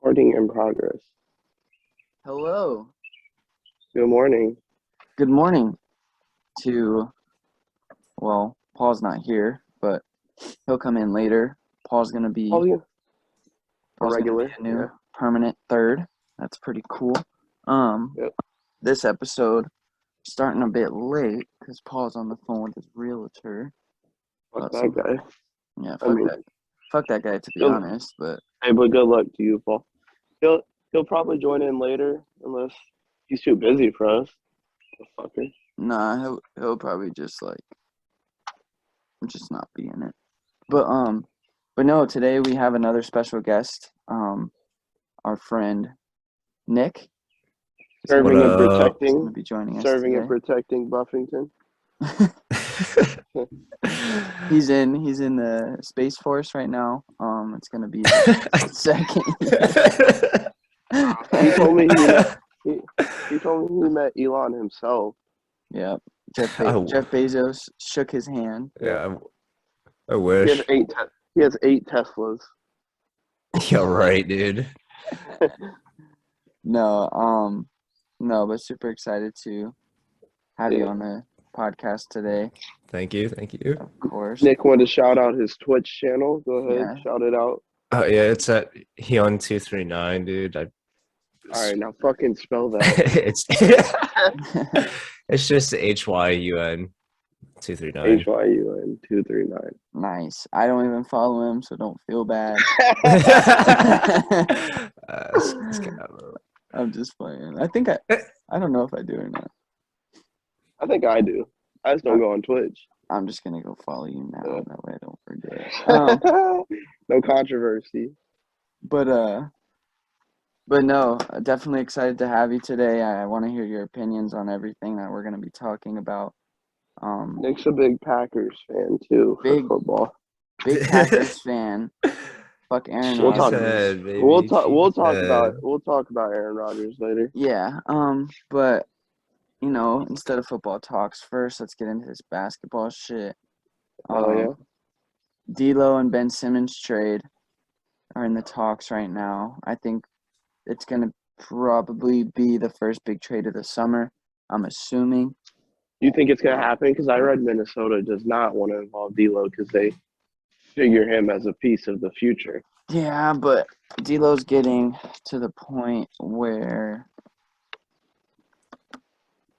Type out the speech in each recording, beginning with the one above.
Recording in progress. Hello. Good morning. Good morning to, Paul's not here, but he'll come in later. Paul's gonna be Oh, yeah. A Paul's gonna be regular. a new Yeah. permanent third. That's pretty cool. Yep. This episode starting a bit late because Paul's on the phone with his realtor. Fuck about that some- guy. Yeah, I mean, fuck that guy to be good, honest, but hey, but good luck to you, Paul. He'll probably join in later unless he's too busy for us. Fucker. nah, he'll probably just not be in it. But no, today we have another special guest. Our friend Nick is Serving What and up? going protecting. to be joining us Serving and today. protecting Buffington. He's in the Space Force right now. It's gonna be his second year. He told me he told me he met Elon himself. Yeah, Jeff Oh. Bezos shook his hand. Yeah, I He wish. has eight Teslas. Yeah, right, dude. No, but super excited to have you Yeah. on the podcast today. Thank you. Of course. Nick wanted to shout out his Twitch channel. Go ahead, Yeah. shout it out. Oh yeah, it's at Hyun239, dude. All right, now fucking spell that. it's it's just Hyun 239. HYUN239. Nice. I don't even follow him, so don't feel bad. It's kind of- I'm just playing. I don't know if I do or not. I think I do. I just don't go on Twitch. I'm just gonna go follow you now. Yeah. That way I don't forget. No controversy. But no, definitely excited to have you today. I want to hear your opinions on everything that we're gonna be talking about. Nick's a big Packers fan too for Big- football. Big Packers fan. Fuck Aaron We'll talk- Rodgers. We'll talk about Aaron Rodgers later. Yeah. But instead of football talks, first let's get into this basketball shit. Oh yeah. D'Lo and Ben Simmons trade are in the talks right now. I think it's gonna probably be the first big trade of the summer. I'm assuming. You think it's gonna happen? Because I read Minnesota does not want to involve D'Lo because they figure him as a piece of the future. Yeah, but D'Lo's getting to the point where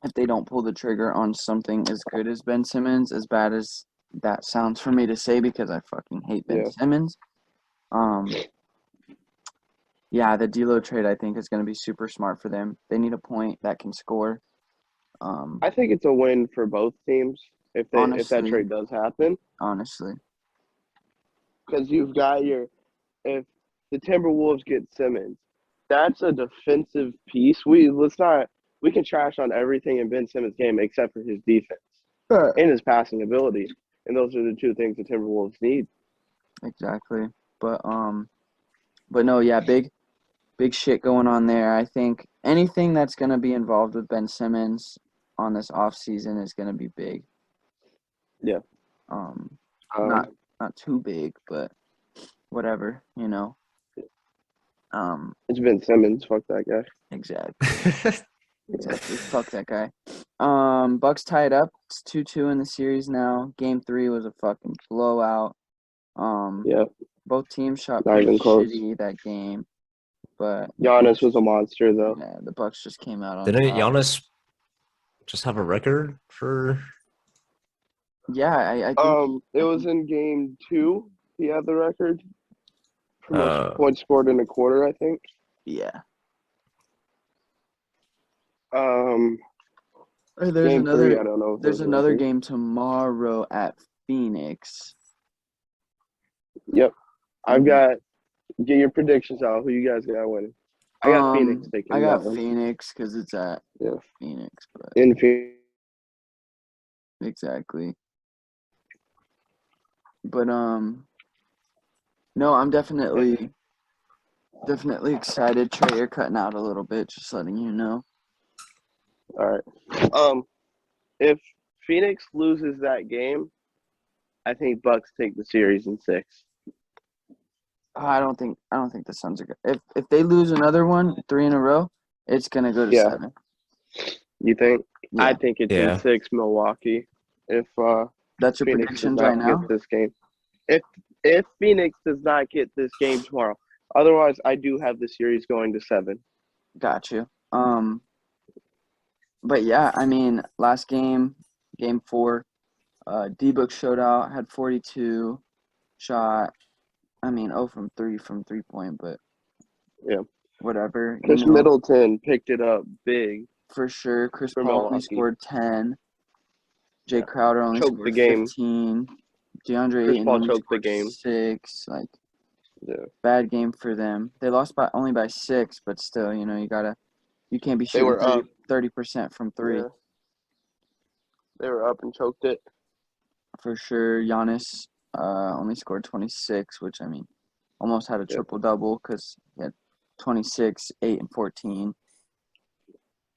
if they don't pull the trigger on something as good as Ben Simmons, as bad as that sounds for me to say because I fucking hate Ben Yeah. Simmons, yeah, the D'Lo trade I think is going to be super smart for them. They need a point that can score. I think it's a win for both teams if that Honestly. trade does happen. Honestly, Because you've got if the Timberwolves get Simmons, that's a defensive piece. We can trash on everything in Ben Simmons' game except for his defense and his passing ability, and those are the two things the Timberwolves need. exactly. But no, yeah, big shit going on there. I think anything that's going to be involved with Ben Simmons on this offseason is going to be big. Yeah. Not too big, but whatever, It's Ben Simmons. Fuck that guy. Exactly. Fuck that guy. Bucks tied up. It's 2-2 in the series now. Game 3 was a fucking blowout. Yeah. Both teams shot Not pretty even close. shitty that game, but Giannis was a monster though. yeah, the Bucks just came out on Didn't top. Giannis just have a record for? Yeah, I think It was in game 2. He had the record for most Uh, points scored in a quarter, I think. yeah. There's There's game 3, I don't know. If there's those are another records. game tomorrow at Phoenix. Yep. I've got get your predictions out. Who you guys got winning? I got Phoenix taking I got that one. Phoenix because it's at Yeah. Phoenix, but In Phoenix. exactly. But no, I'm definitely excited. Trey, you're cutting out a little bit, just letting you know. All right. If Phoenix loses that game, I think Bucks take the series in 6. I don't think the Suns are good. If they lose another one, 3 in a row, it's gonna go to Yeah. 7. You think? I Yeah, think it's in Yeah. 6 Milwaukee if that's your Phoenix does predictions not right get now. this game. If if Phoenix does not get this game tomorrow, otherwise I do have the series going to 7. Got you. But yeah, I mean, last game, game 4, D-Book showed out, had 42, shot. I mean, 0 from 3 from 3-point, but Yeah. whatever. You Chris know, Middleton picked it up big for sure. Chris for Paul only Milwaukee. scored 10. Jay Yeah. Crowder only Choked the scored game. 15. DeAndre Chris Ayton Paul only choked the scored game. 6. Like, Yeah. bad game for them. They lost by only by 6, but still, you know, you can't be They shooting were up. 30% from 3. Yeah. They were up and choked it. For sure. Giannis only scored 26, which, I mean, almost had a Yep. triple-double because he had 26, 8, and 14.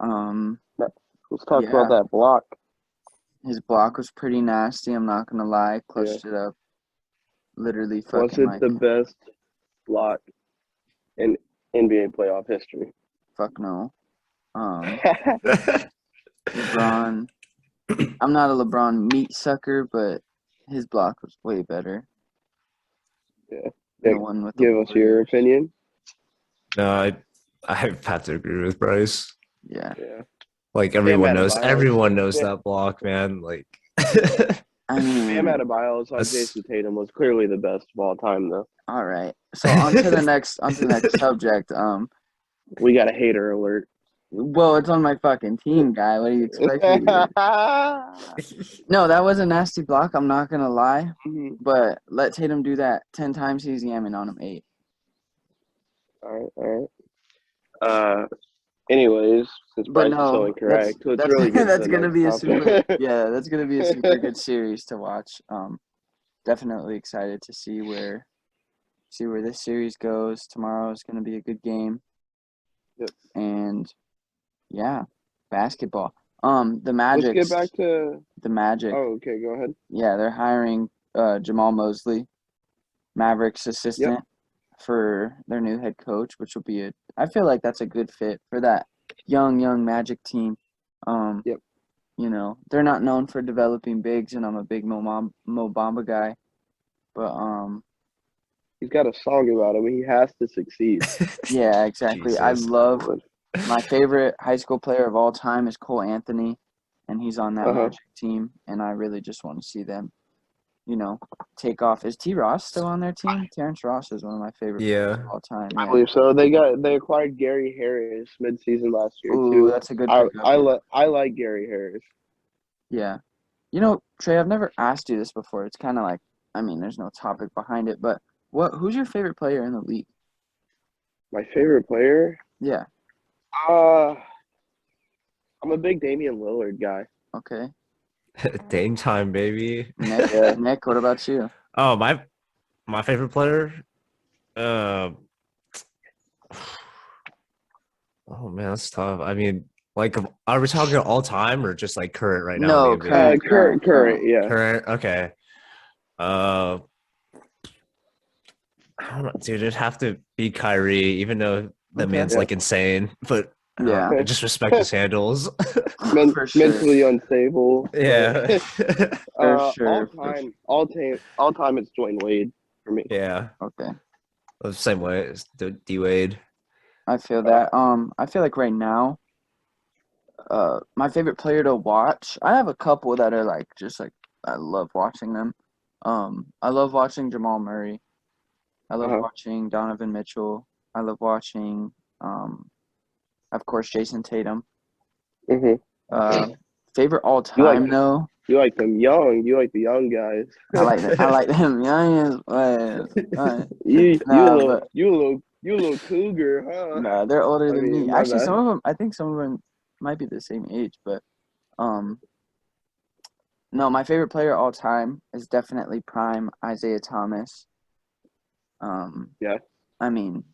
Let's talk Yeah. about that block. His block was pretty nasty, I'm not going to lie. Clutched it up. Literally Was fucking it like, the best block in NBA playoff history? fuck no. LeBron, I'm not a LeBron meat sucker, but his block was way better. Yeah. The one with the Give us your Warriors. opinion. No, I have to agree with Bryce. Yeah. Yeah. Like everyone knows Adebayo. that block, man. Like I mean, Bam Adebayo's on Jason Tatum was clearly the best of all time, though. all right. So on to the next subject. We got a hater alert. Well, it's on my fucking team, guy. What do you expect me to do? No, that was a nasty block. I'm not gonna lie, but let Tatum do that 10 times. He's yamming on him 8. All right. Anyways, since But Bryce is no, so incorrect, let's that's really get to that's the gonna next be a topic. that's gonna be a super good series to watch. Definitely excited to see where this series goes. Tomorrow is gonna be a good game. Yep. And yeah, basketball. The Magic. Let's get back to the Magic. Oh, okay, go ahead. Yeah, they're hiring Jamal Mosley, Mavericks assistant, for their new head coach, which will be I feel like that's a good fit for that young Magic team. Yep. You know, they're not known for developing bigs, and I'm a big Mo Bamba guy, but He's got a song about him. He has to succeed. yeah, exactly. I Jesus. love my favorite high school player of all time is Cole Anthony, and he's on that Magic team, and I really just want to see them, you know, take off. Is T. Ross still on their team? Terrence Ross is one of my favorite players of all time. I Yeah. believe so. They acquired Gary Harris mid-season last year too. Ooh, that's a good pickup. I like Gary Harris. Yeah. You know, Trey, I've never asked you this before. It's kind of like, I mean, there's no topic behind it, but who's your favorite player in the league? My favorite player? Yeah. I'm a big Damian Lillard guy. Okay. Dame time, baby. Nick, what about you? Oh, my favorite player? Oh man, that's tough. I mean, like, are we talking all time or just like current right now? No, in the NBA? Current, yeah. Current, okay. I don't know, dude. It'd have to be Kyrie, even though the man's like insane. But Yeah. I just respect his handles. For sure. Mentally unstable. Yeah. For sure. All time, it's Dwayne Wade for me. Yeah. Okay. The same way as D Wade. I feel that. I feel like right now, my favorite player to watch, I have a couple that are like just like I love watching them. I love watching Jamal Murray. I love watching Donovan Mitchell. I love watching, of course, Jason Tatum. Favorite all time though. You like them young. You like the young guys. I like them young as You a little cougar, huh? Nah, they're older than me. Actually, bad. some of them. I think some of them might be the same age, but no, my favorite player all time is definitely prime Isaiah Thomas. Yeah. I mean,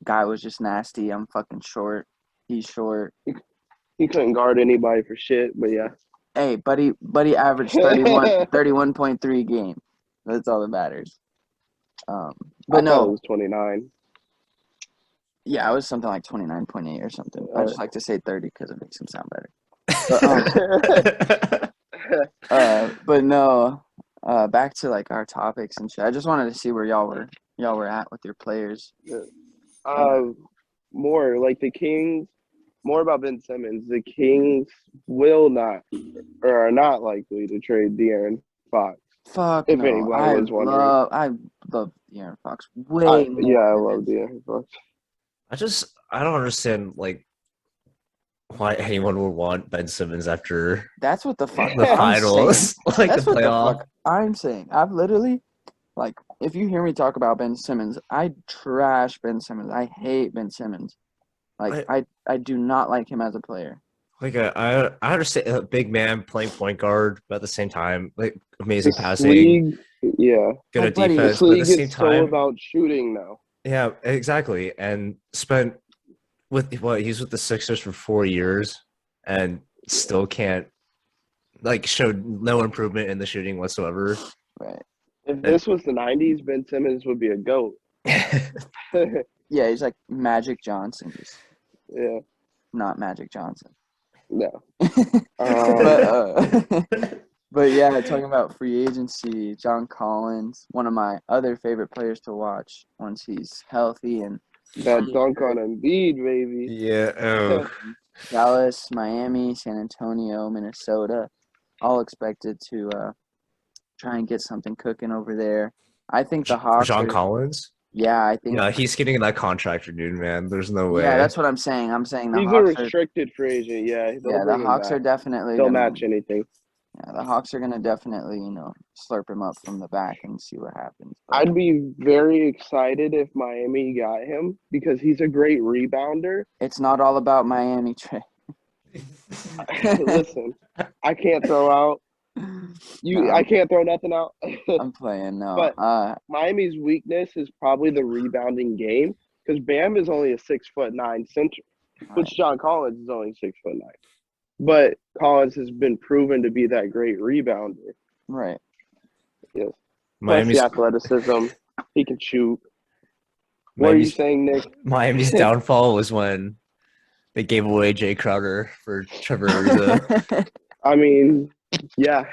guy was just nasty. I'm fucking short. He's short. He couldn't guard anybody for shit, but yeah. Hey, buddy averaged 31.3 game. That's all that matters. But I thought it no, was 29. yeah, I was something like 29.8 or something. I just like to say 30 because it makes him sound better. But no, back to like our topics and shit. I just wanted to see where y'all were at with your players. More like the Kings. More about Ben Simmons. The Kings will not or are not likely to trade De'Aaron Fox. Fuck If no, anybody was wondering, I love De'Aaron Fox way more. yeah, I love De'Aaron Fox. I don't understand like why anyone would want Ben Simmons after That's what the fuck the I'm finals, saying. like That's the what the playoff. fuck I'm saying. I've literally, like, if you hear me talk about Ben Simmons, I trash Ben Simmons. I hate Ben Simmons. Like, I do not like him as a player. Like I understand a big man playing point guard, but at the same time, like amazing This passing, league, yeah, good at buddy, defense, this but at the league same is so time, about shooting now. yeah, exactly. And spent with what he's with the Sixers for 4 years, and still can't like showed no improvement in the shooting whatsoever. Right. If this was the '90s, Ben Simmons would be a goat. Yeah, he's like Magic Johnson, just Yeah, not Magic Johnson. no. But yeah, talking about free agency, John Collins, one of my other favorite players to watch once he's healthy and That dunk on Embiid, baby. Yeah. Oh. Dallas, Miami, San Antonio, Minnesota, all expected to try and get something cooking over there. I think the Hawks John are, Collins. yeah, I think. Yeah, he's getting that contract renewed, man. There's no way. Yeah, that's what I'm saying. I'm saying the He's a Hawks are. restricted free agent. Yeah, they'll Yeah, the bring him Hawks are back. definitely. They'll gonna, match anything. Yeah, the Hawks are gonna definitely, slurp him up from the back and see what happens. But I'd be very excited if Miami got him because he's a great rebounder. it's not all about Miami, Trey. Listen, I can't throw out. No, I can't throw nothing out. I'm playing no. But Miami's weakness is probably the rebounding game because Bam is only a 6'9" center, which John Collins is only 6'9". But Collins has been proven to be that great rebounder. Right. Yes. Miami's Plus the athleticism. He can shoot. What are you saying, Nick? Miami's downfall was when they gave away Jay Crowder for Trevor Ariza. I mean, yeah.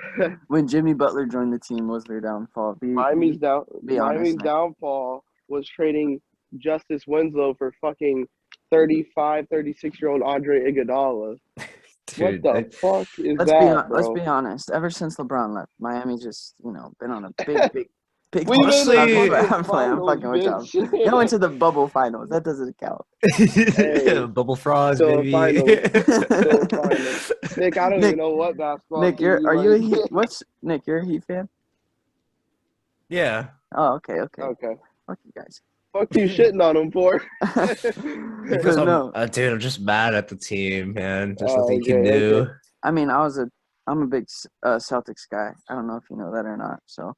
When Jimmy Butler joined the team was their downfall. Miami's honest, downfall was trading Justice Winslow for fucking 35, 36-year-old Andre Iguodala. Dude, What the fuck is let's that, bro? Let's be honest. Ever since LeBron left, Miami just, been on a big. We made Honestly, I'm fucking with y'all. They went to the bubble finals. That doesn't count. Hey, Bubble frogs, still a baby. finals. Still a finals. Nick, I don't even know what basketball. Nick, team are you a like. Heat? Nick? You're a Heat fan? Yeah. Oh, okay. Okay. Fuck you guys. Fuck you shitting on him for? Because No. Dude, I'm just mad at the team, man. There's Oh, nothing you can do. okay. I mean, I'm a big Celtics guy. I don't know if you know that or not. So,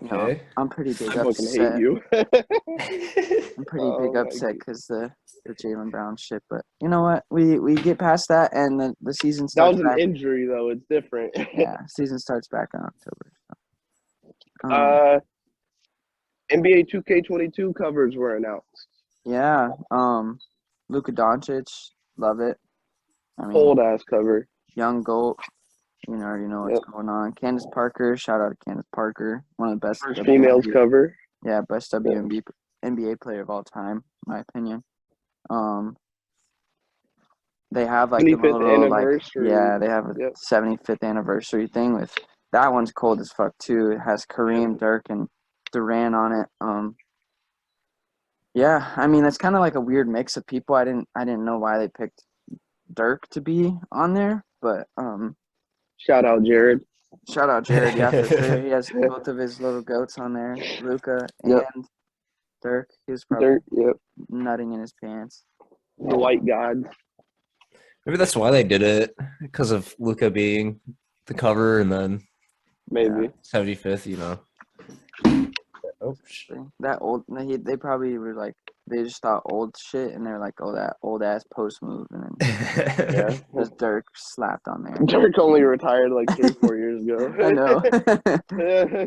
Okay. I'm pretty big I fucking upset. hate you. I'm pretty big upset because the Jaylen Brown shit. But you know what? We get past that, and the season That starts was an back. injury, though. It's different. Yeah, season starts back in October. So. NBA 2K22 covers were announced. Yeah. Luka Doncic, love it. I mean, Old ass cover. young GOAT. You already know what's going on. Candace Parker, shout out to Candace Parker, one of the best First females cover. Yeah, best WNBA player of all time, in my opinion. They have like a 75th little anniversary. they have a 75th anniversary thing with that one's cold as fuck too. It has Kareem, Dirk, and Durant on it. Yeah, I mean it's kind of like a weird mix of people. I didn't know why they picked Dirk to be on there, but Shout out Jared. Yeah, for sure. He has both of his little goats on there, Luka and Dirk. He was probably nutting in his pants. The white god. Maybe that's why they did it, because of Luca being the cover, and then maybe 75th. Oh, that old. They probably were like they just thought old shit, and they're like, oh, that old ass post move, and then just Dirk slapped on there. Dirk only retired like 3-4 years ago. I know.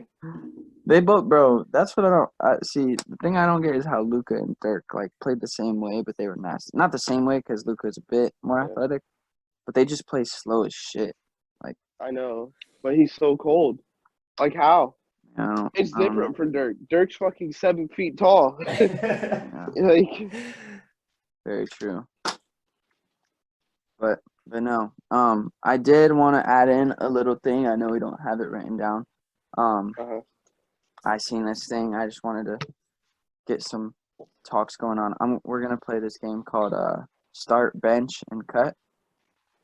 They both, bro. That's what I don't see. The thing I don't get is how Luca and Dirk like played the same way, but they were nasty. Not the same way because Luca's a bit more Yeah. athletic, but they just play slow as shit. I know, but he's so cold. Like how? It's I don't know. different for Dirk. Dirk's fucking 7 feet tall. Yeah, Like, very true. But no. I did want to add in a little thing. I know we don't have it written down. uh-huh. I seen this thing. I just wanted to get some talks going on. We're gonna play this game called Start, Bench, and Cut.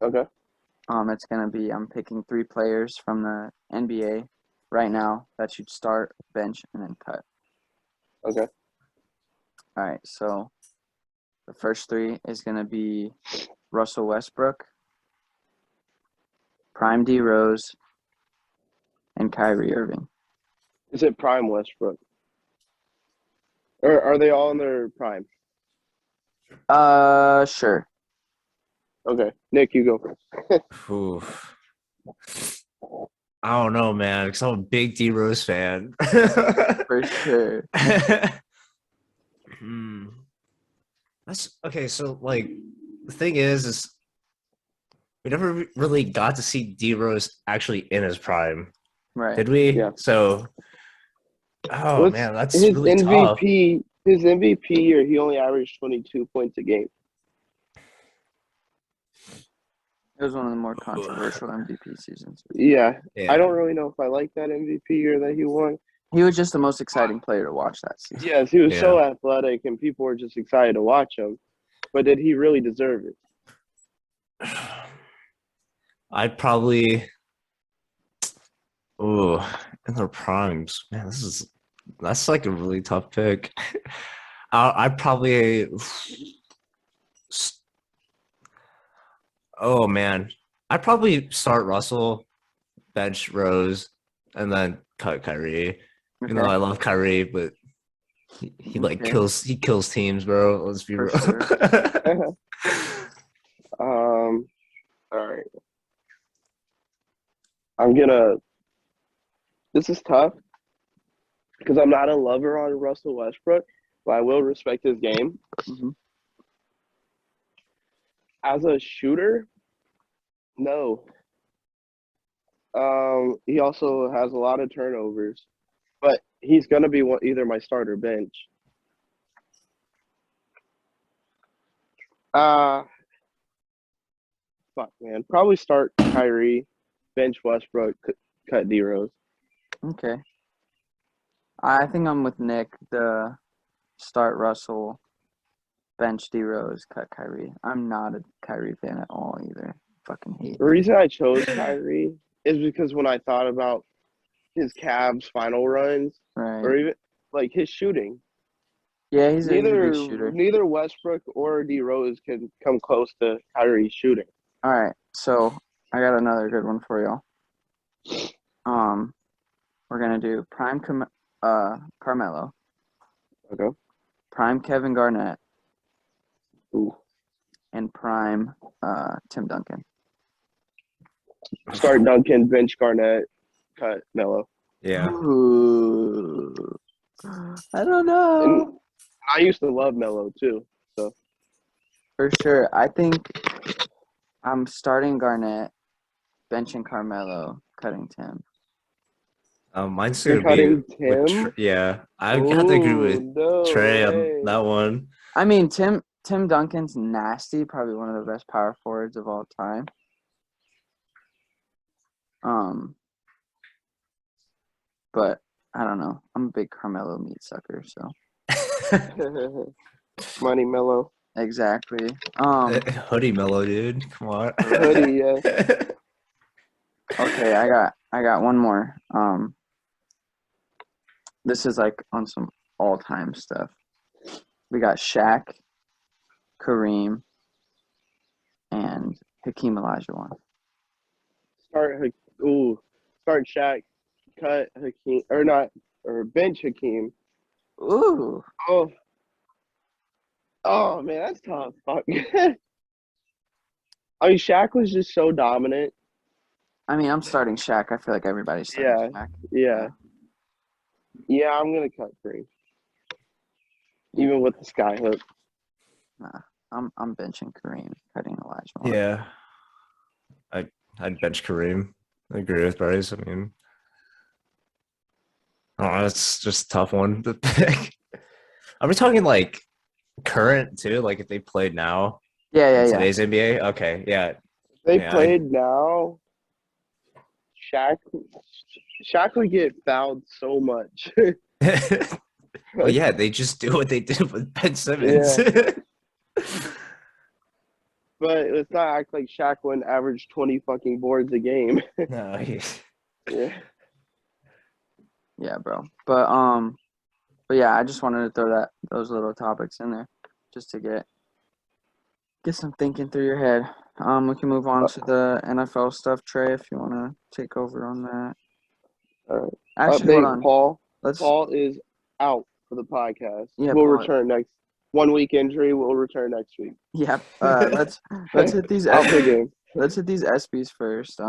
Okay. It's gonna be I'm picking 3 players from the NBA right now that should start, bench, and then cut. Okay. All right. So the first 3 is gonna be Russell Westbrook, Prime D Rose, and Kyrie Irving. Is it prime Westbrook? Or are they all in their prime? Sure. Okay. Nick, you go first. Oof. I don't know, man, because I'm a big D Rose fan. For sure. That's okay. So, like, the thing is we never really got to see D Rose actually in his prime, Right. did we? Yeah. So, oh What's man, that's his really tough. MVP? His MVP year, he only averaged 22 points a game. It was one of the more controversial MVP seasons. Yeah. Yeah. I don't really know if I like that MVP year that he won. He was just the most exciting player to watch that season. Yes, he was so Yeah. athletic, and people were just excited to watch him. But did he really deserve it? I'd probably. Oh, in their primes, man. That's like a really tough pick. I'd probably. Oh man, I'd probably start Russell, bench Rose, and then cut Kyrie. Even though Okay. I love Kyrie, but he like Okay. kills teams, bro. Let's be For real. sure. All right. I'm gonna. This is tough because I'm not a lover on Russell Westbrook, but I will respect his game. hmm As a shooter, no. He also has a lot of turnovers, but he's gonna be either my starter bench. Uh Fuck, man. Probably start Kyrie, bench Westbrook, cut D Rose. Okay. I think I'm with Nick. The start Russell, bench D Rose, cut Kyrie. I'm not a Kyrie fan at all either. Fucking hate The him. reason I chose Kyrie is because when I thought about his Cavs final runs, or Right. even like his shooting, Yeah, he's a neither good shooter. neither Westbrook or D Rose can come close to Kyrie's shooting. All right. So I got another good one for y'all. We're gonna do prime Carmelo, Okay. prime Kevin Garnett, Ooh. and prime Tim Duncan. Start Duncan, bench Garnett, cut Melo. Yeah. Ooh. I don't know. And I used to love Melo too. So For sure. I think I'm starting Garnett, benching Carmelo, cutting Tim. Mine's you're gonna be cutting with Tim? yeah. I got to agree with No Trey on way. that one. I mean, Tim Duncan's nasty, probably one of the best power forwards of all time. But I don't know. I'm a big Carmelo meat sucker, so Money Melo. exactly. Hoodie Mellow, dude. Come on. Hoodie, yeah. Okay, I got one more. This is like on some all-time stuff. We got Shaq, Kareem, and Hakeem Olajuwon. Start Shaq, cut Hakeem, or bench Hakeem. Ooh. Oh man, that's tough. Fuck. I mean, Shaq was just so dominant. I mean, I'm starting Shaq. I feel like everybody's starting Yeah, Shaq. yeah. Yeah, I'm gonna cut Kareem, even with the sky hook. Nah, I'm benching Kareem, cutting Elijah Moore. Yeah, I'd bench Kareem. I agree with Bryce. I mean, oh, that's just a tough one to pick. Are we talking like current too? Like if they played now in Yeah. today's NBA? Okay, yeah, They yeah. I, played now. Shaq, Shaq would get fouled so much. well, yeah, they just do what they did with Ben Simmons. Yeah, but let's not act like Shaq wouldn't average 20 fucking boards a game. No, Yeah. Yeah, bro. But yeah, I just wanted to throw those little topics in there, just to get some thinking through your head. We can move on to the NFL stuff, Trey, if you want to take over on that. All right. Actually, hold Update, on. Paul. Let's. Paul is out for the podcast. Yeah, We'll Paul. return next 1 week injury. We'll return next week. Yeah. Let's hit these. Out for the game. Let's hit these SBs first.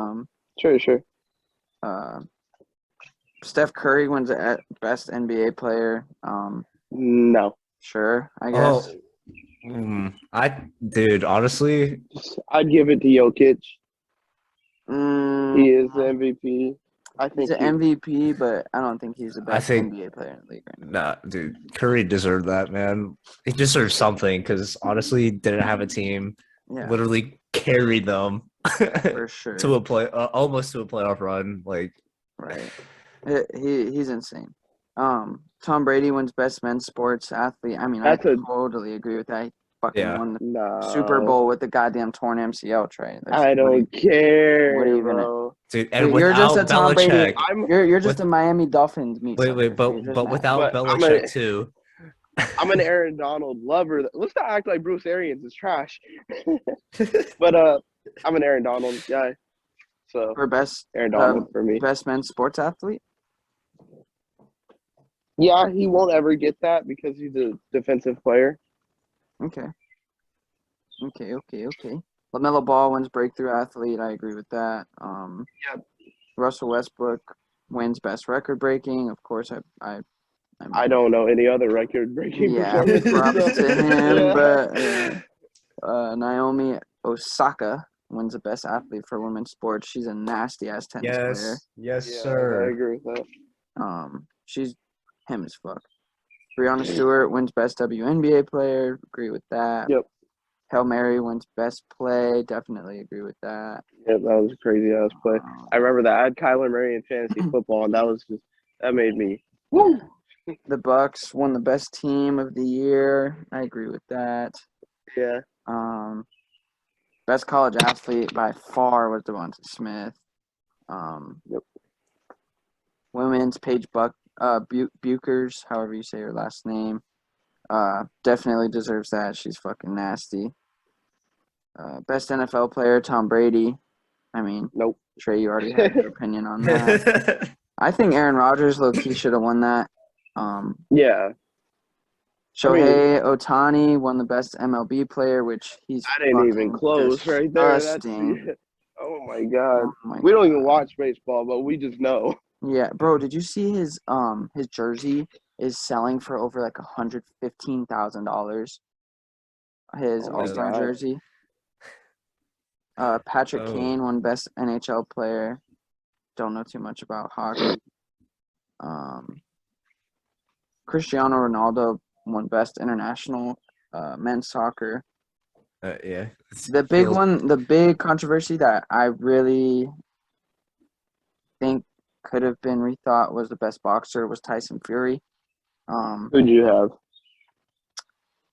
Sure. Steph Curry wins the best NBA player. No. Sure, I guess. dude, honestly, I'd give it to Jokic. Mm, He is the MVP. I think he's an MVP, but I don't think he's the best NBA player in the league right now. nah, dude, Curry deserved that, man. He deserved something because honestly, didn't have a team. Yeah, Literally carried them for sure. to almost to a playoff run. Like, right, he's insane. Tom Brady wins best men's sports athlete. I mean, That's I totally agree with that. He fucking yeah. won the no. Super Bowl with the goddamn torn MCL, Trey. I don't care, what are you gonna- bro. Dude, and You're just a without Tom Brady. Belichick, You're just a Miami Dolphins meat sucker. wait, So you're just but mad. without But Belichick too. I'm an Aaron Donald lover. Let's not act like Bruce Arians is trash. But I'm an Aaron Donald guy. So for best Aaron Donald for me. best men's sports athlete. Yeah, he won't ever get that because he's a defensive player. Okay. LaMelo Ball wins breakthrough athlete. I agree with that. Yep. Russell Westbrook wins best record breaking. Of course, I don't know any other record breaking performances. props to him. Yeah. But Naomi Osaka wins the best athlete for women's sports. She's a nasty ass tennis player. Yes, Yeah, sir. I agree with that. She's him as fuck. Breonna Stewart wins best WNBA player. Agree with that. Yep. Hail Mary wins best play. Definitely agree with that. Yep, that was a crazy ass play. I remember that. I had Kyler Murray in fantasy football, and that made me woo. The Bucks won the best team of the year. I agree with that. Yeah. Best college athlete by far was Devonta Smith. Yep. Women's Paige Buchers, however you say her last name, definitely deserves that. She's fucking nasty. Best NFL player, Tom Brady. I mean, Nope. Trey, you already had your opinion on that. I think Aaron Rodgers, low-key, should have won that. Yeah. Shohei Ohtani won the best MLB player, which he's I didn't even close right there. That's oh my god. We don't even watch baseball, but we just know. Yeah, bro. Did you see his jersey is selling for over like $115,000? His All-Star jersey. Patrick Kane won best NHL player. Don't know too much about hockey. Cristiano Ronaldo won best international men's soccer. Yeah. The big controversy that I really think could have been rethought was the best boxer was Tyson Fury. Who'd you have?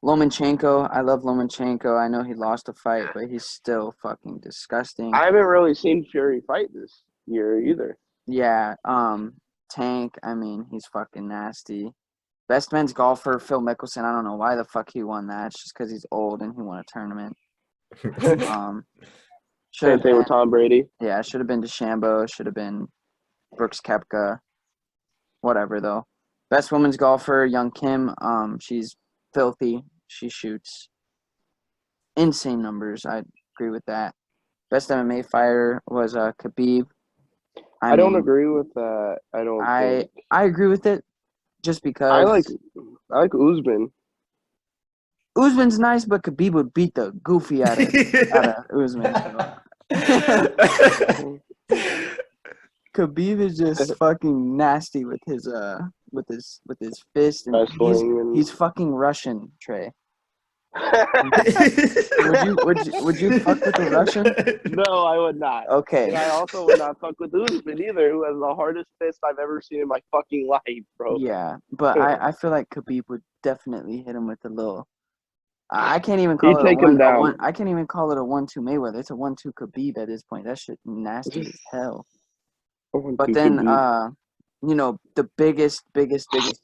Lomachenko. I love Lomachenko. I know he lost a fight, but he's still fucking disgusting. I haven't really seen Fury fight this year either. Yeah. Tank. I mean, he's fucking nasty. Best men's golfer, Phil Mickelson. I don't know why the fuck he won that. It's just because he's old and he won a tournament. Same thing with Tom Brady. Yeah, it should have been DeChambeau. Should have been Brooks Koepka. Whatever, though. Best women's golfer, Young Kim. She's filthy. She shoots insane numbers. I agree with that. Best MMA fighter was Khabib. I don't agree with that. I agree with it. just I because like Usman. Usman's nice, but Khabib would beat the goofy out of Usman. So. Khabib is just fucking nasty with his fist, and Wrestling he's fucking Russian, Trey. and Would you fuck with a Russian? no, I would not. Okay. And I also would not fuck with Usman either, who has the hardest fist I've ever seen in my fucking life, bro. Yeah, but I feel like Khabib would definitely hit him with a little. I can't even call it He'd take him down. I can't even call it a 1-2 Mayweather. It's a 1-2 Khabib at this point. That shit nasty as hell. But then, the biggest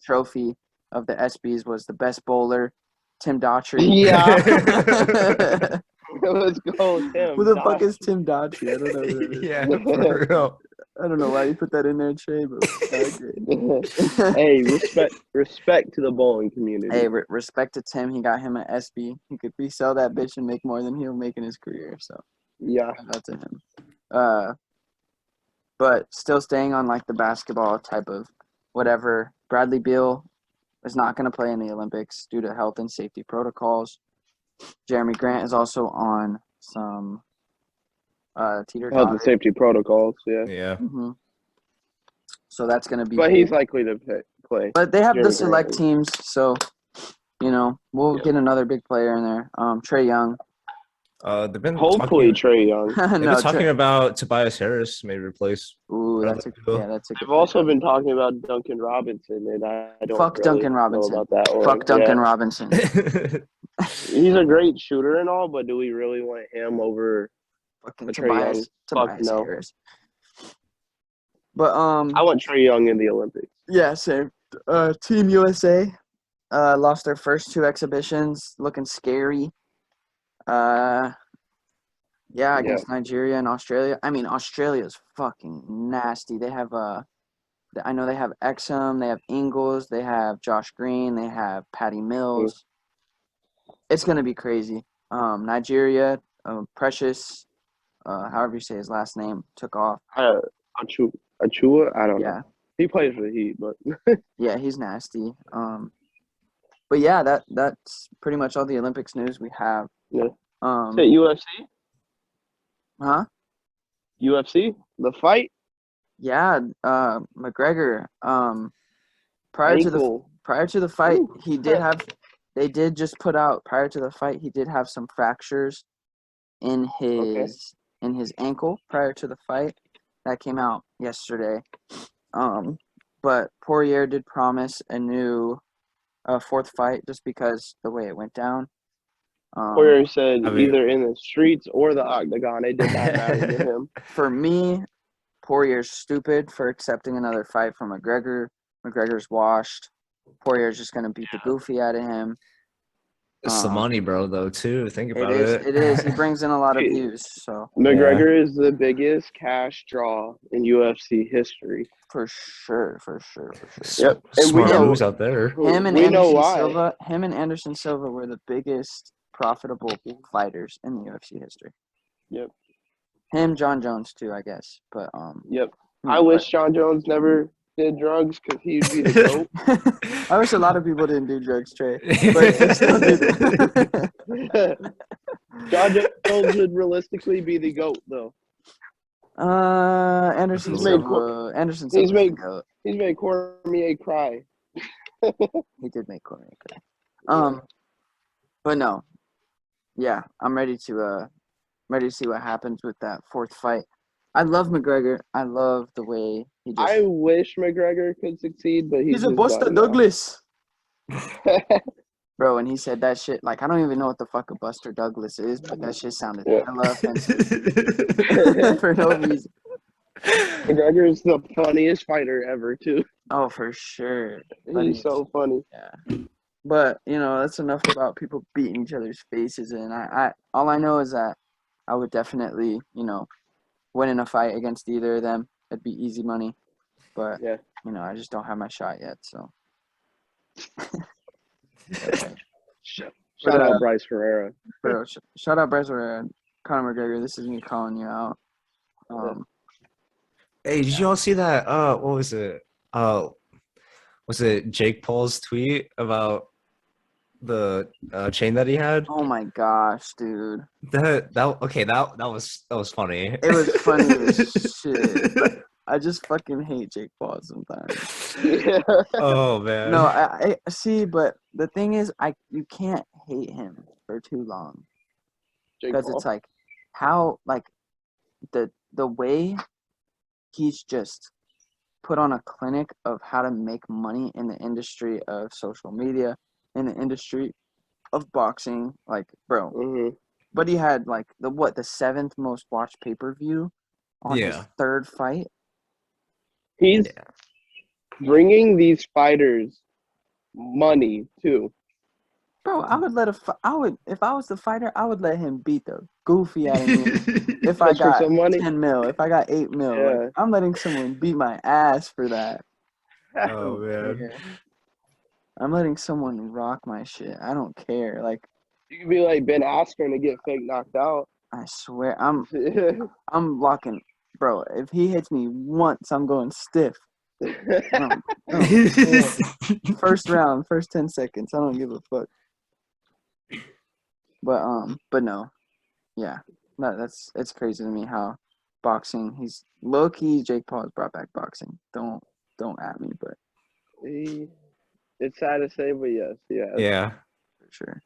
trophy of the ESPYs was the best bowler, Tim Daughtry. Yeah. Let's go, Tim. Who the fuck is Tim Daughtry? I don't know who that is. Yeah, for real. I don't know why you put that in there, Trey, but okay. Hey, respect to the bowling community. Hey, respect to Tim. He got him an ESPY. He could resell that bitch and make more than he'll make in his career. So, yeah. shout out to him. But still staying on like the basketball type of whatever. Bradley Beal is not going to play in the Olympics due to health and safety protocols. Jeremy Grant is also on some teeter-totter. Health and safety protocols, yeah. Yeah. Mm-hmm. So that's going to be. But he's likely to play. But they have Jeremy the select Grant. teams, so we'll get another big player in there. Trey Young. They've been Hopefully Trey Young. They've been talking about Tobias Harris may replace. Ooh, that's a good. They've also been talking about Duncan Robinson, and I don't Fuck really Duncan Robinson. know about that one. Fuck Duncan Robinson. He's a great shooter and all, but do we really want him over fucking Trey Young? Tobias no. Harris. But I want Trey Young in the Olympics. Yeah, same. Team USA lost their first two exhibitions, looking scary. Against Nigeria and Australia. I mean, Australia's fucking nasty. They have I know they have Exum, they have Ingles, they have Josh Green, they have Patty Mills. It's gonna be crazy. Nigeria, Precious, however you say his last name, took off. Achua? I don't know. He plays for the Heat, but yeah, he's nasty. But yeah, that's pretty much all the Olympics news we have. Yeah. Is it UFC? Huh? UFC? The fight? Yeah, McGregor. Prior to the fight, they did just put out prior to the fight, he did have some fractures in his ankle prior to the fight. That came out yesterday. But Poirier did promise a new fourth fight just because the way it went down. Poirier said either in the streets or the octagon, it did not matter to him. For me, Poirier's stupid for accepting another fight from McGregor. McGregor's washed. Poirier's just going to beat the goofy out of him. It's the money, bro, though, too. Think about it. It is. He brings in a lot of views. So McGregor is the biggest cash draw in UFC history. For sure. Yep. And smart moves out there. Him and Anderson Silva were the biggest profitable fighters in the UFC history. Yep. Him, John Jones too, I guess. But Yep. I wish John Jones never did drugs because he'd be the GOAT. I wish a lot of people didn't do drugs, Trey. But they still do that. John Jones would realistically be the GOAT, though. Anderson Silva. He's made Cormier cry. He did make Cormier cry. But no. Yeah, I'm ready to see what happens with that fourth fight. I love McGregor. I love the way he just... I wish McGregor could succeed, but he's a Buster Douglas. Bro, when he said that shit, like, I don't even know what the fuck a Buster Douglas is, but that shit sounded hella offensive. For no reason. McGregor is the funniest fighter ever, too. Oh, for sure. He's so funny. Yeah. But, that's enough about people beating each other's faces. And all I know is that I would definitely, win in a fight against either of them. It'd be easy money. But, I just don't have my shot yet, so. Okay. Shout out Bryce Ferreira. Bro, shout out Bryce Ferreira. Conor McGregor, this is me calling you out. Hey, did you all see that? What was it? was it Jake Paul's tweet about the chain that he had? Oh my gosh, dude. That was funny. It was funny as shit. But I just fucking hate Jake Paul sometimes. Yeah. Oh man. No, I see, but the thing is, you can't hate him for too long Jake because Paul. it's like how like the way he's just put on a clinic of how to make money in the industry of social media, in the industry of boxing, like bro. Hmm. But he had like the 7th most watched pay-per-view on his Yeah. 3rd fight. He's bringing these fighters money too. Bro, I would if I was the fighter, I would let him beat the goofy out of me. If I Just for got some money. 10 mil, if I got 8 mil, Yeah. like, I'm letting someone beat my ass for that. I Oh don't man. care. I'm letting someone rock my shit. I don't care. Like, You could be like Ben Askren and get fake knocked out. I swear, I'm locking, bro. If he hits me once, I'm going stiff. I don't care. First round, first 10 seconds. I don't give a fuck. But no, yeah, it's crazy to me how boxing. He's low key. Jake Paul has brought back boxing. Don't at me, but It's sad to say, but yes, yeah. Yeah. for sure.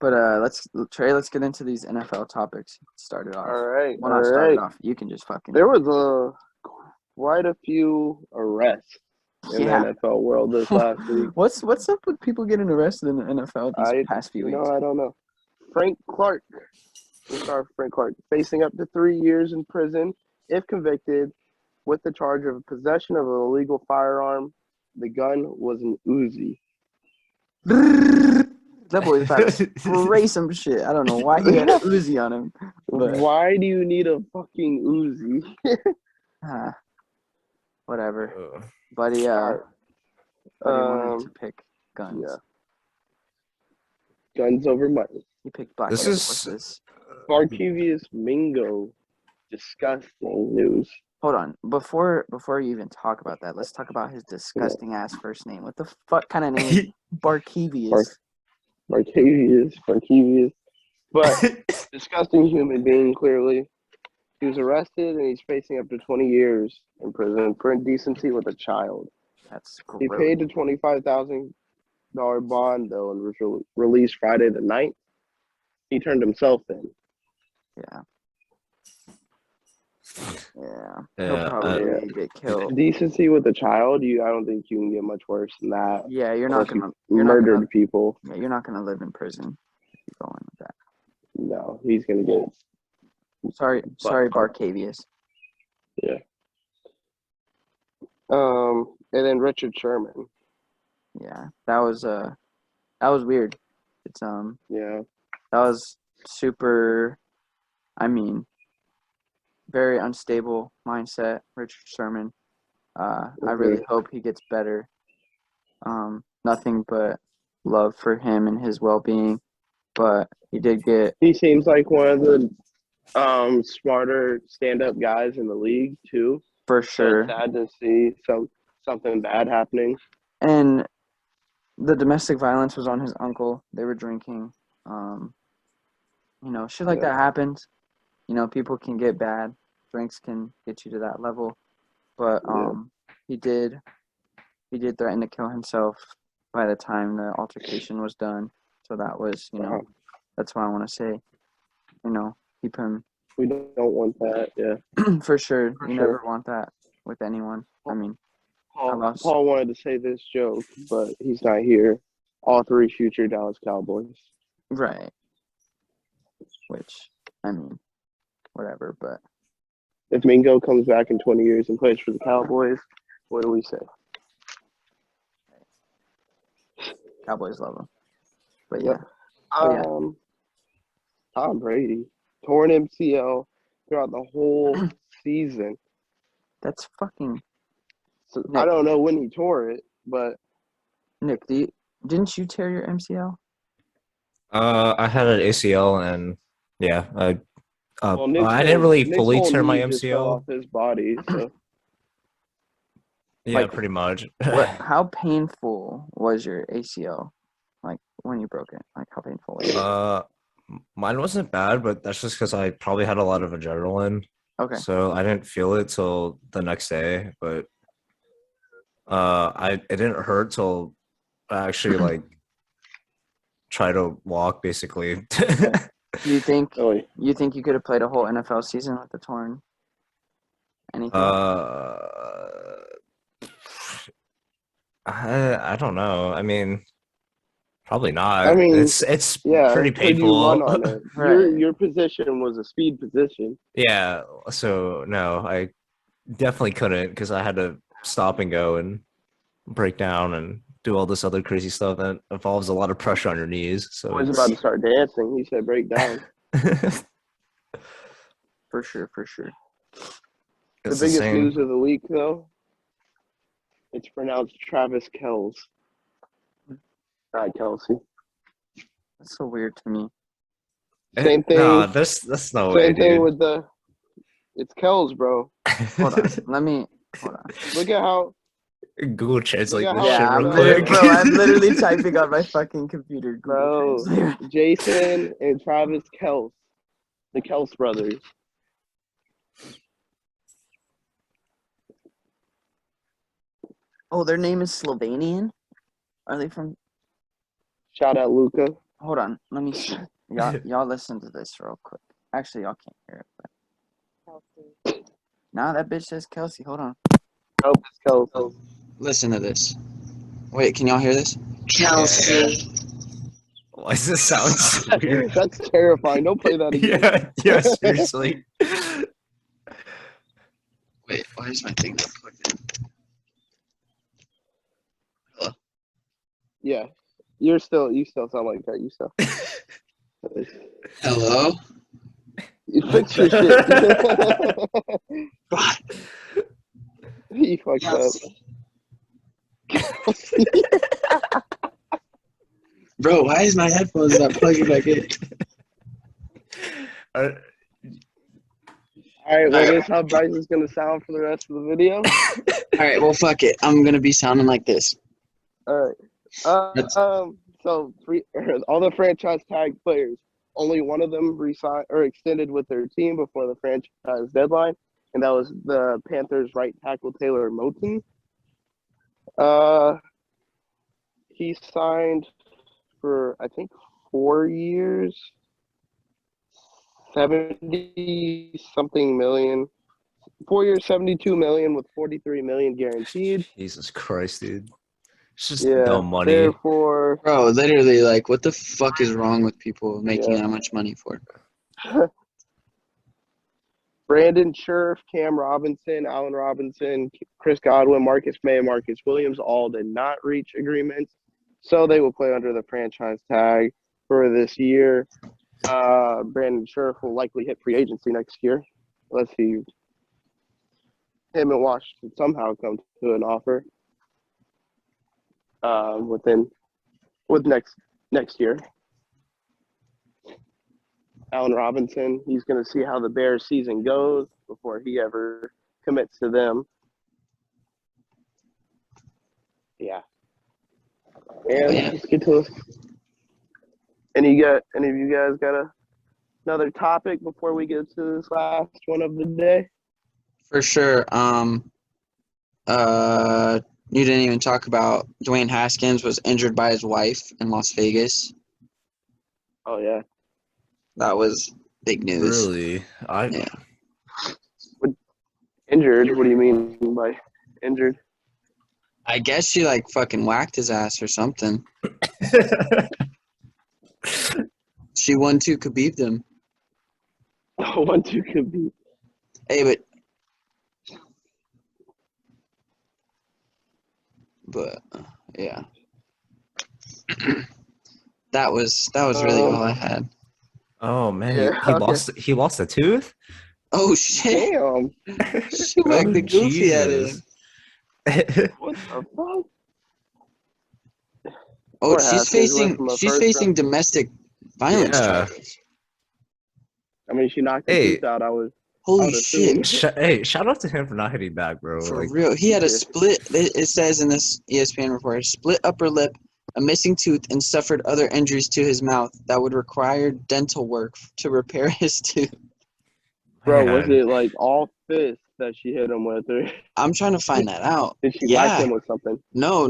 But let's get into these NFL topics. Start it off. All right. Well, all not start right. it off. You can just fucking. There was quite a few arrests in Yeah. the NFL world this last week. What's up with people getting arrested in the NFL these past few weeks? I don't know. Frank Clark. We'll start with Frank Clark, facing up to 3 years in prison if convicted with the charge of possession of an illegal firearm. The gun was an Uzi. That boy's about to spray some shit. I don't know why he had an Uzi on him. But Why do you need a fucking Uzi? whatever. Buddy wanted to pick guns. Yeah. Guns over money. He picked black This Air is- Forces. Barkevius Mingo. Disgusting news. Hold on. Before you even talk about that, let's talk about his disgusting ass first name. What the fuck kind of name is Barkevius? Barkevius. But disgusting human being, clearly. He was arrested and he's facing up to 20 years in prison for indecency with a child. That's He gross. paid the $25,000 bond, though, and was released Friday the 9th. He turned himself in. Yeah. He'll probably get killed. Indecency with a child, I don't think you can get much worse than that. Yeah, you're not gonna Murdered people. Yeah, you're not gonna live in prison if you go in with that. No, he's gonna get. Sorry, Barkevius. Yeah. And then Richard Sherman. Yeah, that was weird. It's Yeah. that was super. I mean, very unstable mindset, Richard Sherman. I really hope he gets better. Nothing but love for him and his well-being. But he did get. He seems like one of the smarter stand-up guys in the league too. For So sure. it's sad to see something bad happening. And the domestic violence was on his uncle. They were drinking. Shit like that happens. People can get bad. Drinks can get you to that level. But he did threaten to kill himself by the time the altercation was done. So that was, that's why I want to say, keep him. We don't want that. Yeah. For sure. You never want that with anyone. I mean, Paul wanted to say this joke, but he's not here. All 3 future Dallas Cowboys. Right. Which, I mean, whatever, but. If Mingo comes back in 20 years and plays for the Cowboys, what do we say? Cowboys love him. But yeah. Tom Brady, torn MCL throughout the whole season. That's fucking. So Nick. I don't know when he tore it, but Nick, didn't you tear your MCL? I had an ACL and yeah, Nick's I didn't really Nick's fully whole tear my knee just fell MCL. off his body. So Yeah, Like, pretty much. how painful was your ACL? Like when you broke it? Like how painful was it? Mine wasn't bad, but that's just because I probably had a lot of adrenaline, Okay. so I didn't feel it till the next day. But it didn't hurt till I actually like try to walk, basically. Do you think Really. you could have played a whole NFL season with the torn anything? I don't know. I mean, probably not. I mean, It's yeah, pretty could you run painful. on it? Right. Your position was a speed position. Yeah, so no, I definitely couldn't because I had to stop and go and break down and do all this other crazy stuff that involves a lot of pressure on your knees. I So was about to start dancing. He said break down. it's For sure. The the biggest same. news of the week, though, it's pronounced Travis Kells, not Kelsey. That's so weird to me. Same thing. Nah, that's no way, Same thing dude. with the. It's Kells, bro. Hold on. Hold on. Look at how. Google Translate Look at this how- shit Yeah, real quick. bro, I'm literally typing on my fucking computer. Google Bro, Translate. Jason and Travis Kells, the Kells brothers. Oh, their name is Slovenian? Are they from? Shout out Luca. Hold on. Let me see. Y'all listen to this real quick. Actually, y'all can't hear it. But... Nah, that bitch says Kelsey. Hold on. Nope, it's Kells. Listen to this. Wait, can y'all hear this? Kelsey. Why does this sound so weird? That's terrifying. Don't play that again. Yeah, seriously. Wait, why is my thing not plugged in? Hello? Yeah, you still sound like that. You still. Hello? You fix your shit. God. You fucked up. Kelsey. Bro, why is my headphones not plugging back in? Uh, All right, well, this is how Bryce is gonna sound for the rest of the video. Alright, well, fuck it. I'm gonna be sounding like this. All right. So all the franchise tag players, only one of them resigned or extended with their team before the franchise deadline, and that was the Panthers' right tackle Taylor Moton. He signed for I think 4 years, 70-something million. 4 years, 72 million with 43 million guaranteed. Jesus Christ, dude. It's just Yeah. dumb money. Therefore, Bro, literally, like, what the fuck is wrong with people making Yeah. that much money for? Brandon Scherf, Cam Robinson, Allen Robinson, Chris Godwin, Marcus May, and Marcus Williams all did not reach agreements, so they will play under the franchise tag for this year. Brandon Scherf will likely hit free agency next year, unless him and Washington somehow come to an offer with next year. Allen Robinson, he's going to see how the Bears season goes before he ever commits to them. Yeah. And Yeah. let's get to it. Any of you guys got another topic before we get to this last one of the day? For sure. You didn't even talk about Dwayne Haskins was injured by his wife in Las Vegas. Oh yeah. That was big news. Really? Yeah. Injured? What do you mean by injured? I guess she like fucking whacked his ass or something. She 1-2 Khabib'd him. 1-2 could be. Hey, but yeah. that was really all I had. Oh man, Yeah, he okay. he lost a tooth? Oh shit! Damn. She whacked the goofy at him. What the fuck? Oh, Poor Haskins went from a she's first facing round- domestic violence Yeah. charges. I mean, she knocked the Hey. tooth out. I was Holy would shit. assume. Hey, shout out to him for not hitting back, bro. For Like, real. He had a Yeah. split, it says in this ESPN report, split upper lip, a missing tooth, and suffered other injuries to his mouth that would require dental work to repair his tooth. Bro, was man. it like all fists that she hit him with, or I'm trying to find that out. did she whack Yeah. him with something? No,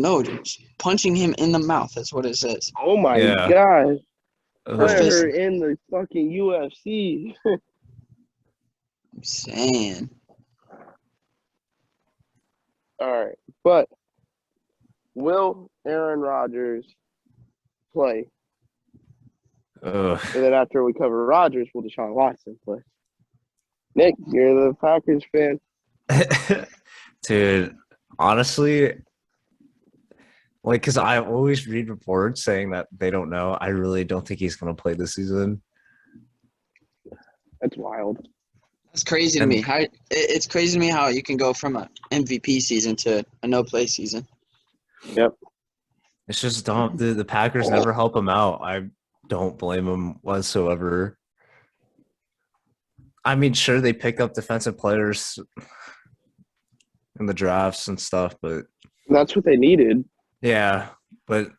punching him in the mouth. That's what it says. Oh my Yeah. god. Ugh. Put fist- her in the fucking UFC. I'm saying. Alright. But will Aaron Rodgers play? Ugh. And then after we cover Rodgers, will Deshaun Watson play? Nick, you're the Packers fan. Dude, honestly, like, because I always read reports saying that they don't know. I really don't think he's going to play this season. That's wild. That's crazy to And- me. It's crazy to me how you can go from a MVP season to a no-play season. Yep. It's just dumb. The Packers never help him out. I don't blame him whatsoever. I mean, sure, they pick up defensive players in the drafts and stuff, but That's what they needed. yeah, but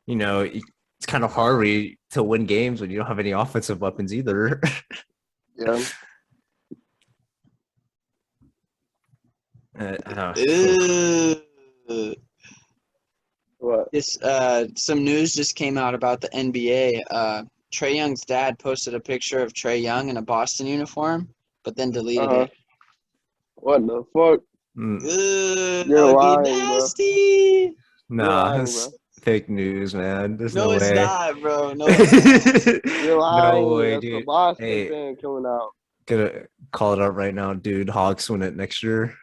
you know, it's kind of hard to win games when you don't have any offensive weapons either. Yeah. What? This some news just came out about the NBA. Trae Young's dad posted a picture of Trae Young in a Boston uniform, but then deleted Uh-huh. it. What the fuck? Mm, Ugh, You're that would lying, be bro. nasty. nah, lying, it's bro. fake news, man. There's No, no it's way. not, bro. No, it's not. You're lying. No way, That's dude. a Boston Hey, fan coming out. gonna call it out right now, dude. Hawks win it next year.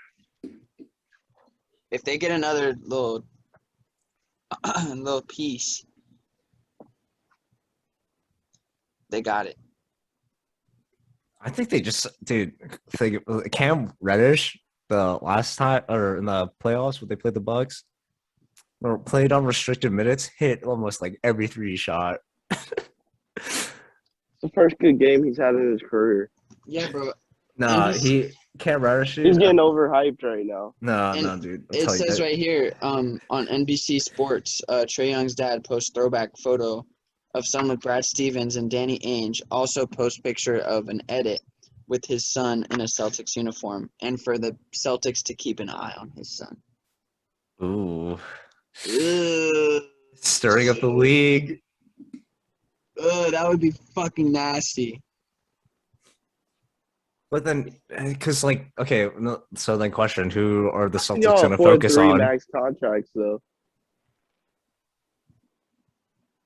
If they get another little little piece, they got it. I think they just, dude. Cam Reddish the last time or in the playoffs when they played the Bucks or played on restricted minutes, hit almost like every 3 shot. It's the first good game he's had in his career. Yeah, bro. Nah, And Cam Reddish. He's getting overhyped right now. No, And dude. I'm it telling you says that- right here on NBC Sports, Trae Young's dad posts throwback photo of son with Brad Stevens, and Danny Ainge also posts picture of an edit with his son in a Celtics uniform, and for the Celtics to keep an eye on his son. Ooh, Ugh, stirring up the league. that would be fucking nasty. But then, because okay, so then question: who are the Celtics Y'all going to afford focus 3 on? max contracts though.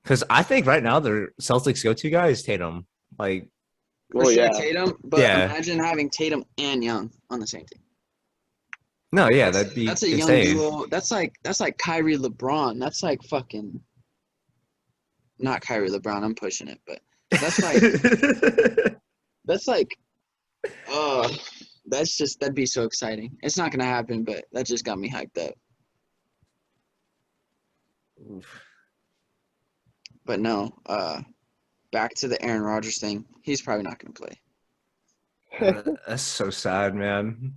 Because I think right now their Celtics go-to guy is Tatum. Like, For Well, sure, yeah. Tatum, but Yeah. imagine having Tatum and Young on the same team. no, yeah, that'd be That's a young insane. duo. That's like Kyrie LeBron. That's like fucking not Kyrie LeBron. I'm pushing it, but that's like that'd be so exciting. It's not gonna happen, but that just got me hyped up. But no, back to the Aaron Rodgers thing. He's probably not gonna play. That's so sad, man.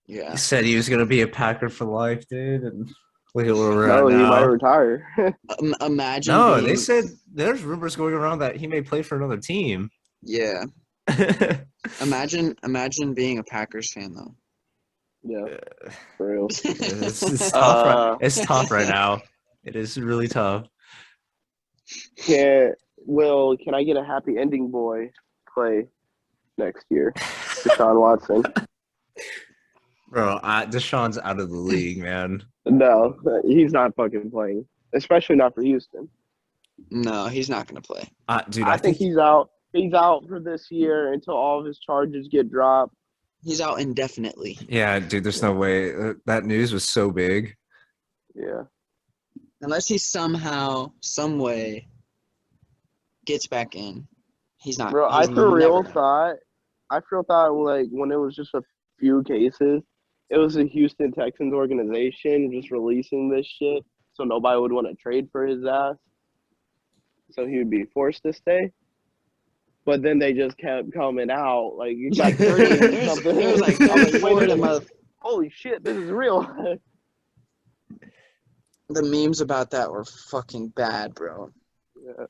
Yeah. He said he was going to be a Packer for life, dude, and look at where we're No, at he now. might retire. Imagine. No, being, they said there's rumors going around that he may play for another team. Yeah. it's Imagine being a Packers fan though. Yeah, for real. it's tough. It's tough right now. It is really tough. Can I get a happy ending boy play next year? Deshaun Watson. Bro, Deshaun's out of the league, man. No, he's not fucking playing, especially not for Houston. No, he's not gonna play. Dude, I think he's out. He's out for this year until all of his charges get dropped. He's out indefinitely. yeah, dude, there's no way. That news was so big. Yeah. Unless he somehow, some way, gets back in. He's not. Bro, I he's for real never- thought like when it was just a few cases, it was a Houston Texans organization just releasing this shit so nobody would want to trade for his ass. So he would be forced to stay. but then they just kept coming out like it It's got like 30. 30 or There something. was like I was like, 34 wait a of them. minute, holy shit, this is real. The memes about that were fucking bad, bro. Yeah.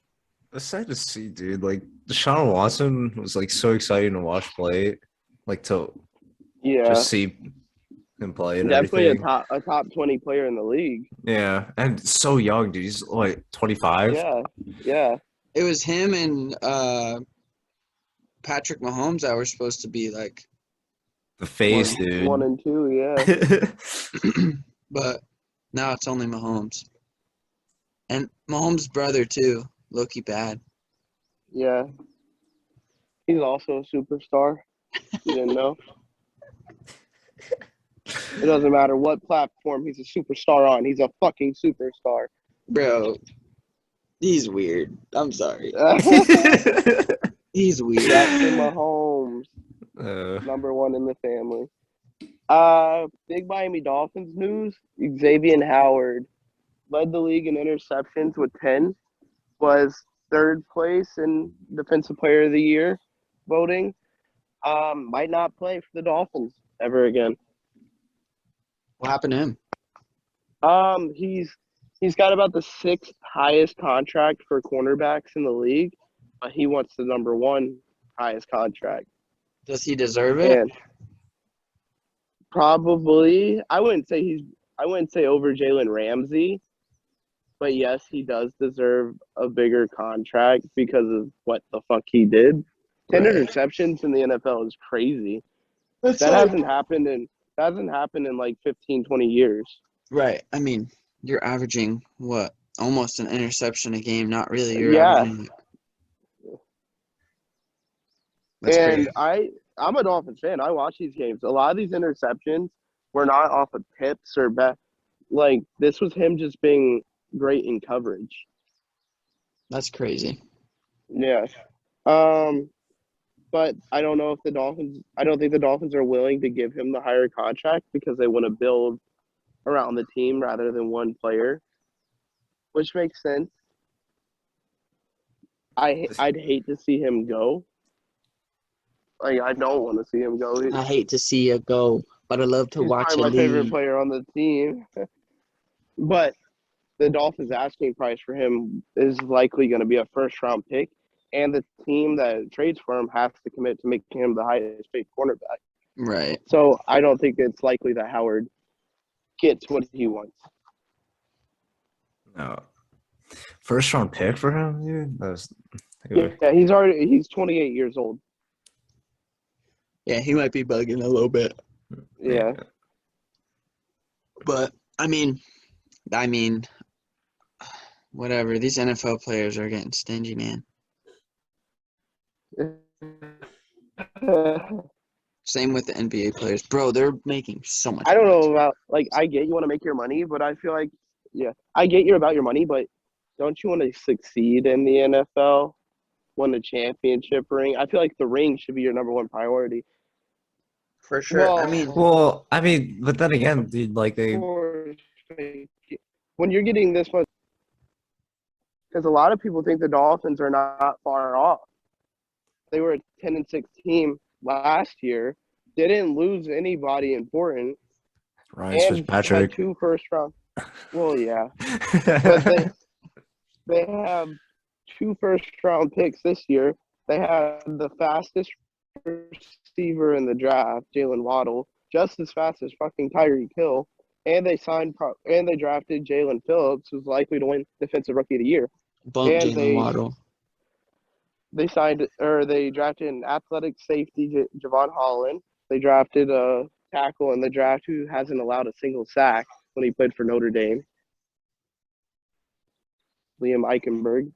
It's sad to see, dude. Like Deshaun Watson was like so exciting to watch play, like to Yeah, just see him play and definitely everything. a top 20 player in the league. Yeah, and so young, dude. He's like 25. Yeah, yeah, It was him and Patrick Mahomes that were supposed to be like, The face, one dude. and two. Yeah, but now it's only Mahomes. And Mahomes' brother too, Loki bad. yeah. He's also a superstar. You didn't know? It doesn't matter what platform he's a superstar on. He's a fucking superstar. Bro, he's weird. I'm sorry. Jackson He's weird. Mahomes, Uh, number one in the family. Big Miami Dolphins news. Xavier Howard led the league in interceptions with 10, was third place in Defensive Player of the Year voting. Might not play for the Dolphins ever again. What happened to him? He's got about the sixth highest contract for cornerbacks in the league, but he wants the number one highest contract. Does he deserve it? And probably, I wouldn't say over Jalen Ramsey, but yes, he does deserve a bigger contract because of what the fuck he did. 10 Right. interceptions in the NFL is crazy. That's That hasn't happened in like 15, 20 years. right. I mean, you're averaging what? Almost an interception a game. Not really. You're Yeah. averaging. That's And crazy. I'm a Dolphins fan. I watch these games. A lot of these interceptions were not off of tips or like this was him just being great in coverage. That's crazy. Yeah. But I don't know if I don't think the Dolphins are willing to give him the higher contract because they want to build around the team rather than one player, which makes sense. I'd hate to see him go. Like I don't want to see him go. I hate to see you go, but I love to He's watch you probably my favorite leave. player on the team. But the Dolphins' asking price for him is likely going to be a first-round pick, and the team that trades for him has to commit to making him the highest-paid cornerback. Right. So I don't think it's likely that Howard gets what he wants. no. First round pick for him, dude. That was. Yeah, he's 28 years old. Yeah, he might be bugging a little bit. Yeah. But I mean, whatever. These NFL players are getting stingy, man. Same with the NBA players, bro. They're making so much. I don't know about I get you want to make your money, but I feel like I get you're about your money, but don't you want to succeed in the NFL, win a championship ring? I feel like the ring should be your number one priority. For sure. Well, I mean, But then again, dude, like when you're getting this much, because a lot of people think the Dolphins are not far off. They were a 10-6 team last year. They didn't lose anybody important. Ryan And Fitzpatrick. had 2 first round. Well, yeah, but they have 2 first round picks this year. They had the fastest receiver in the draft, Jalen Waddle, just as fast as fucking Tyreek Hill, and they drafted Jalen Phillips, who's likely to win Defensive Rookie of the Year. bump And Jalen Waddle. they drafted an athletic safety, Javon Holland. They drafted a tackle in the draft who hasn't allowed a single sack when he played for Notre Dame, Liam Eichenberg.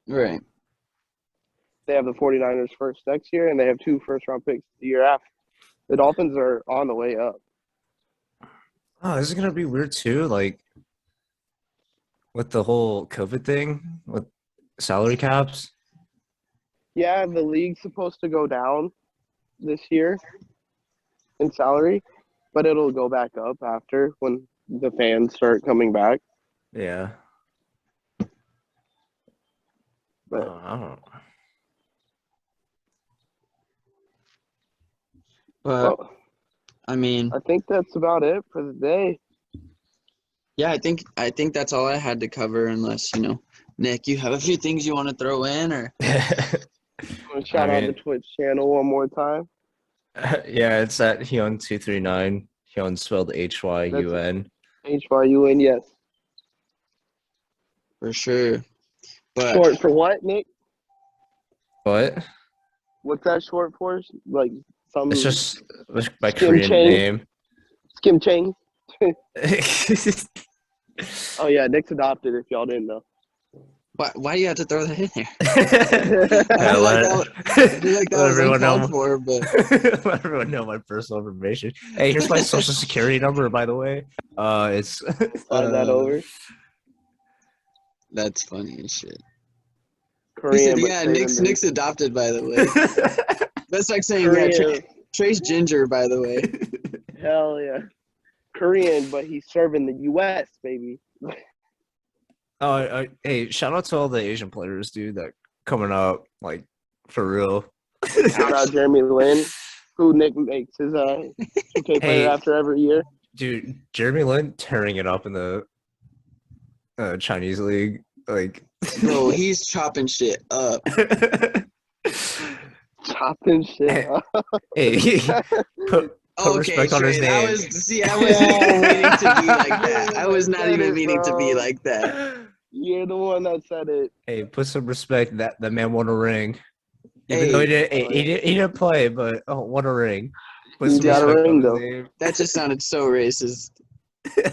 Right. They have the 49ers first next year, and they have 2 first-round picks the year after. The Dolphins are on the way up. Oh, this is gonna be weird too, like with the whole COVID thing with salary caps. Yeah, the league's supposed to go down this year in salary, but it'll go back up after when the fans start coming back. Yeah. But I don't know. But Well, I mean, I think that's about it for the day. yeah, I think that's all I had to cover. Unless Nick, you have a few things you want to throw in, or I'm gonna shout out the mean, Twitch channel one more time. yeah, it's at Hyun239. Hyun spelled That's HYUN. HYUN, yes. for sure. But Short for what, Nick? What? What's that short for? Like some It's just my skim Korean chang? name. Skim chang? Yeah, Oh yeah, Nick's adopted. If y'all didn't know. why do you have to throw that in there? I feel like that was everyone uncalled know. for, but Let everyone know my personal information. Hey, here's my social security number, by the way. It's Slide that over. that's funny as shit. He Korean, said, but "Yeah, saving the Nick's adopted, by the way." That's like saying, "Yeah, Korean. Trey's ginger, by the way." Hell yeah. Korean, but he's serving the U.S. baby. Hey, shout out to all the Asian players, dude, that coming up, like, for real. Shout out Jeremy Lin, who Nick makes his 2K player Hey, after every year. dude, Jeremy Lin tearing it up in the Chinese league, like, Bro, he's chopping shit up. Chopping shit up. hey, put Okay, respect on Trey, his that name. was I wasn't even meaning to be like that. I was not even meaning to be bro. like that. You're the one that said it. Hey, put some respect. That man won a ring, even though Hey, he didn't play, but won a ring. Put He some got a respect on ring, his though. name. that just sounded so racist.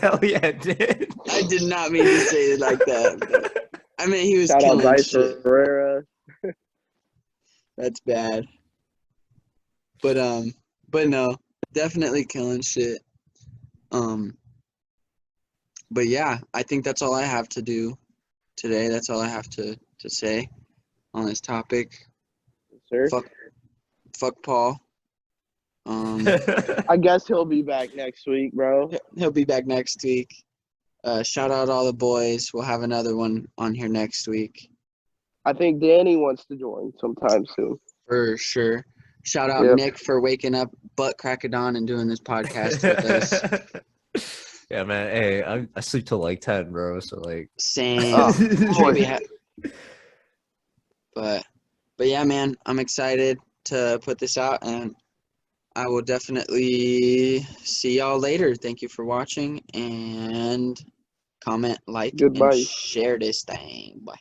Hell yeah, it did. I did not mean to say it like that. But I mean, he was Shout out killing Bryce shit. Herrera. That's bad. But no, definitely killing shit. But yeah, I think that's all I have to do today. That's all I have to say on this topic. Sir. Fuck Paul. I guess he'll be back next week, bro. He'll be back next week. Shout out all the boys. We'll have another one on here next week. I think Danny wants to join sometime soon. For sure. Shout out Yep. Nick for waking up butt crack of dawn and doing this podcast with us. Yeah, man. Hey, I sleep till like 10, bro. So like, Same. Oh, But yeah, man, I'm excited to put this out, and I will definitely see y'all later. Thank you for watching, and comment, like, Goodbye. and share this thing. Bye.